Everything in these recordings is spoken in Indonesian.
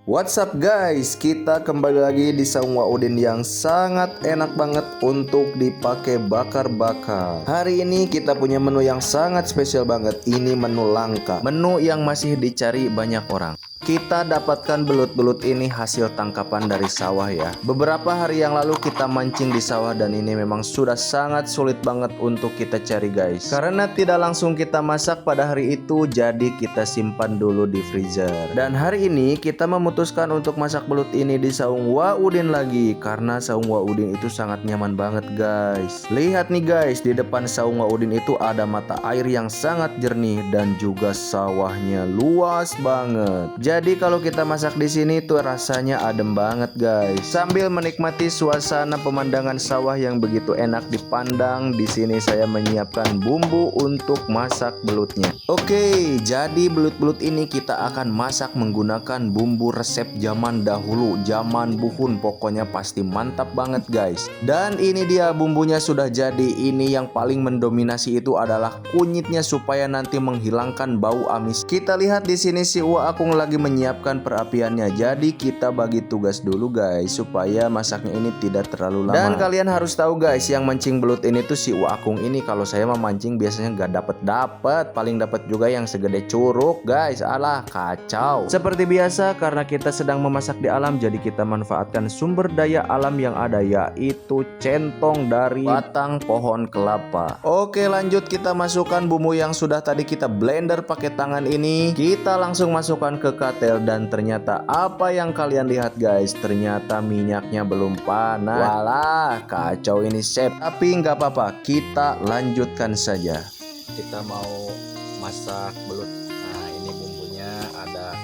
What's up guys, kita kembali lagi di Saung Waudin yang sangat enak banget untuk dipakai bakar-bakar. Hari ini kita punya menu yang sangat spesial banget. Ini menu langka, menu yang masih dicari banyak orang. Kita dapatkan belut-belut ini hasil tangkapan dari sawah ya. Beberapa hari yang lalu kita mancing di sawah dan ini memang sudah sangat sulit banget untuk kita cari guys. Karena tidak langsung kita masak pada hari itu, jadi kita simpan dulu di freezer. Dan hari ini kita memutuskan untuk masak belut ini di Saung Waudin lagi. Karena Saung Waudin itu sangat nyaman banget guys. Lihat nih guys, di depan Saung Waudin itu ada mata air yang sangat jernih dan juga sawahnya luas banget. Jadi kalau kita masak di sini tuh rasanya adem banget guys. Sambil menikmati suasana pemandangan sawah yang begitu enak dipandang, di sini saya menyiapkan bumbu untuk masak belutnya. Oke, jadi belut-belut ini kita akan masak menggunakan bumbu resep zaman dahulu, zaman buhun, pokoknya pasti mantap banget guys. Dan ini dia bumbunya sudah jadi. Ini yang paling mendominasi itu adalah kunyitnya supaya nanti menghilangkan bau amis. Kita lihat di sini si Uwa Akung lagi menyiapkan perapiannya. Jadi kita bagi tugas dulu guys supaya masaknya ini tidak terlalu lama. Dan kalian harus tahu guys, yang mancing belut ini tuh si Uwa Akung ini. Kalau saya memancing biasanya gak dapet, paling dapat juga yang segede curug guys. Alah kacau. Seperti biasa karena kita sedang memasak di alam, jadi kita manfaatkan sumber daya alam yang ada, yaitu centong dari batang pohon kelapa. Oke, lanjut kita masukkan bumbu yang sudah tadi kita blender pakai tangan ini. Kita langsung masukkan ke katel dan ternyata apa yang kalian lihat guys, ternyata minyaknya belum panas. Walah kacau ini chef. Tapi nggak apa-apa, kita lanjutkan saja. Kita mau masak belut. Nah ini bumbunya ada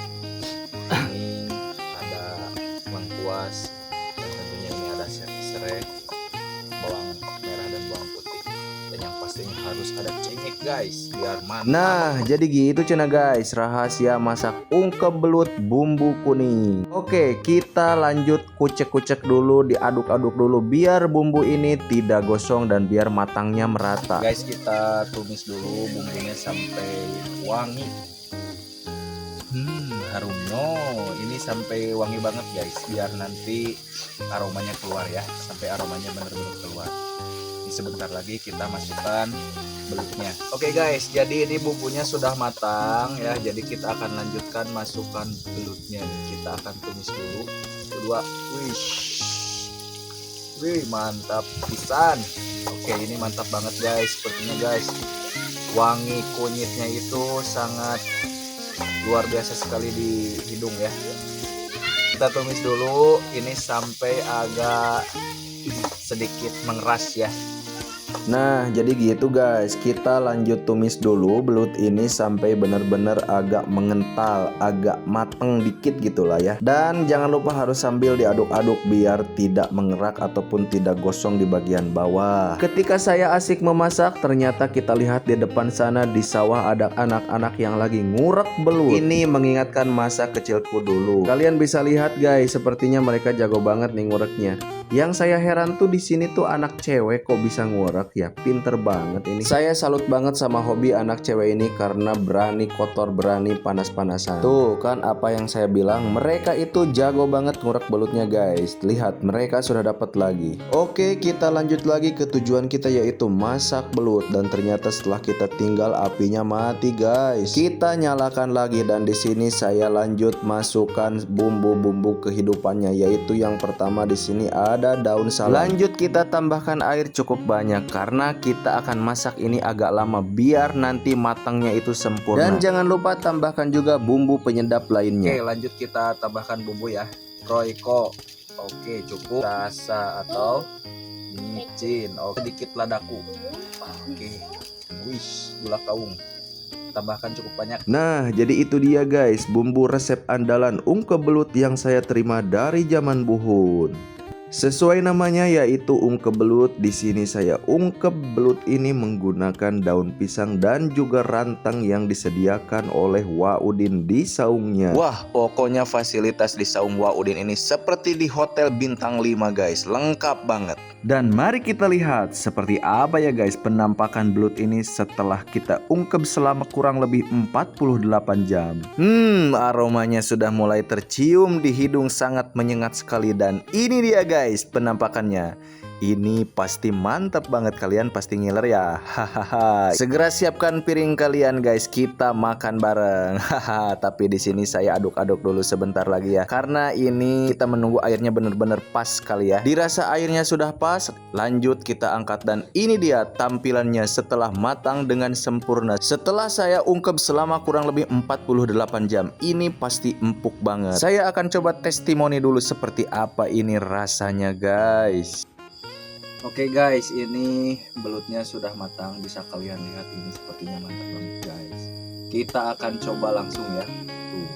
kuning, ada lengkuas, dan tentunya ini ada serai, bawang merah dan bawang putih. Dan yang pastinya harus ada cengek guys, biar mantap. Nah jadi gitu cina guys, rahasia masak ungkep belut bumbu kuning. Oke, kita lanjut kucek-kucek dulu, diaduk-aduk dulu biar bumbu ini tidak gosong dan biar matangnya merata. Guys, kita tumis dulu bumbunya sampai wangi. Harumnya ini sampai wangi banget guys, biar nanti aromanya keluar ya, sampai aromanya benar-benar keluar. Ini sebentar lagi kita masukkan belutnya. Oke guys, jadi ini bumbunya sudah matang ya, jadi kita akan lanjutkan masukkan belutnya. Kita akan tumis dulu. Kedua, wih mantap pisan. Oke, ini mantap banget guys, sepertinya guys. Wangi kunyitnya itu sangat luar biasa sekali di hidung ya. Kita tumis dulu ini sampai agak sedikit mengeras ya. Nah jadi gitu guys, kita lanjut tumis dulu belut ini sampai benar-benar agak mengental, agak mateng dikit gitulah ya. Dan jangan lupa harus sambil diaduk-aduk biar tidak mengerak ataupun tidak gosong di bagian bawah. Ketika saya asik memasak, ternyata kita lihat di depan sana di sawah ada anak-anak yang lagi ngurek belut. Ini mengingatkan masa kecilku dulu. Kalian bisa lihat guys, sepertinya mereka jago banget nih ngureknya. Yang saya heran tuh di sini tuh anak cewek kok bisa ngorek ya, pinter banget ini. Saya salut banget sama hobi anak cewek ini karena berani kotor, berani panas-panasan. Tuh kan apa yang saya bilang, mereka itu jago banget ngorek belutnya guys. Lihat mereka sudah dapat lagi. Oke, kita lanjut lagi ke tujuan kita, yaitu masak belut. Dan ternyata setelah kita tinggal apinya mati guys. Kita nyalakan lagi dan di sini saya lanjut masukkan bumbu-bumbu kehidupannya, yaitu yang pertama di sini ada daun salam. Lanjut kita tambahkan air cukup banyak karena kita akan masak ini agak lama biar nanti matangnya itu sempurna. Dan jangan lupa tambahkan juga bumbu penyedap lainnya. Oke, lanjut kita tambahkan bumbu ya. Royco. Oke, cukup. Rasa atau micin. Oke, sedikit ladaku. Oke. Wih, gula kaung. Tambahkan cukup banyak. Nah jadi itu dia guys, bumbu resep andalan ungkep belut yang saya terima dari zaman buhun. Sesuai namanya yaitu ungkep belut. Di sini saya ungkep belut ini menggunakan daun pisang dan juga rantang yang disediakan oleh Waudin di saungnya. Wah, pokoknya fasilitas di saung Waudin ini seperti di hotel bintang 5 guys, lengkap banget. Dan mari kita lihat seperti apa ya guys penampakan belut ini setelah kita ungkep selama kurang lebih 48 jam. Aromanya sudah mulai tercium di hidung, sangat menyengat sekali. Dan ini dia guys penampakannya. Ini pasti mantap banget, kalian pasti ngiler ya. Hahaha. Segera siapkan piring kalian guys, kita makan bareng. Hahaha. Tapi di sini saya aduk-aduk dulu sebentar lagi ya. Karena ini kita menunggu airnya bener-bener pas kali ya. Dirasa airnya sudah pas, lanjut kita angkat dan ini dia tampilannya setelah matang dengan sempurna. Setelah saya ungkep selama kurang lebih 48 jam, ini pasti empuk banget. Saya akan coba testimoni dulu seperti apa ini rasanya guys. Oke guys, ini belutnya sudah matang, bisa kalian lihat ini sepertinya mantap banget guys. Kita akan coba langsung ya. Tuh.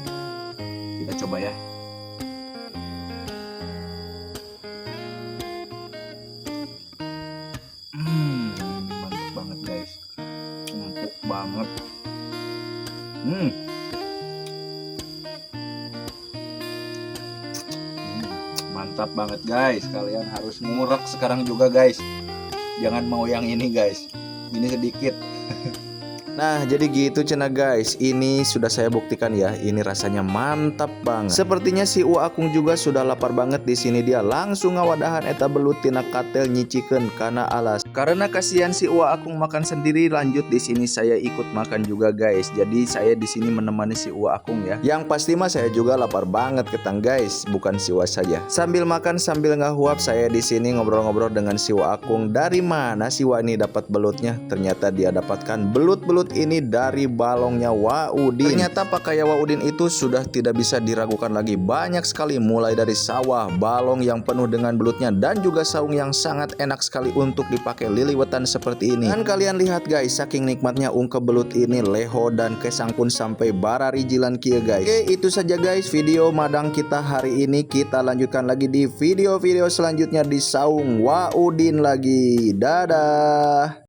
Kita coba ya. Mantap banget guys. Empuk banget. Mantap banget guys, kalian harus ngurek sekarang juga guys. Jangan mau yang ini guys, ini sedikit. Nah jadi gitu cenah guys, ini sudah saya buktikan ya, ini rasanya mantap banget. Sepertinya si Uwa Akung juga sudah lapar banget. Di sini dia langsung ngawadahan eta belut tina katel nyicikeun karena alas. Karena kasihan si Uwa Akung makan sendiri, lanjut di sini saya ikut makan juga guys. Jadi saya di sini menemani si Uwa Akung ya. Yang pasti mah saya juga lapar banget ketang guys, bukan si Uwa saja. Sambil makan sambil ngahuap, saya di sini ngobrol-ngobrol dengan si Uwa Akung. Dari mana si Uwa ini dapat belutnya? Ternyata dia dapatkan belut ini dari balongnya Waudin. Ternyata pakaian Waudin itu sudah tidak bisa diragukan lagi. Banyak sekali, mulai dari sawah, balong yang penuh dengan belutnya, dan juga saung yang sangat enak sekali untuk dipakai liliwetan seperti ini. Dan kalian lihat guys, saking nikmatnya ungkep belut ini, leho dan kesang pun sampai bararijilan kia guys. Oke, itu saja guys video madang kita hari ini. Kita lanjutkan lagi di video-video selanjutnya di saung Waudin lagi. Dadah.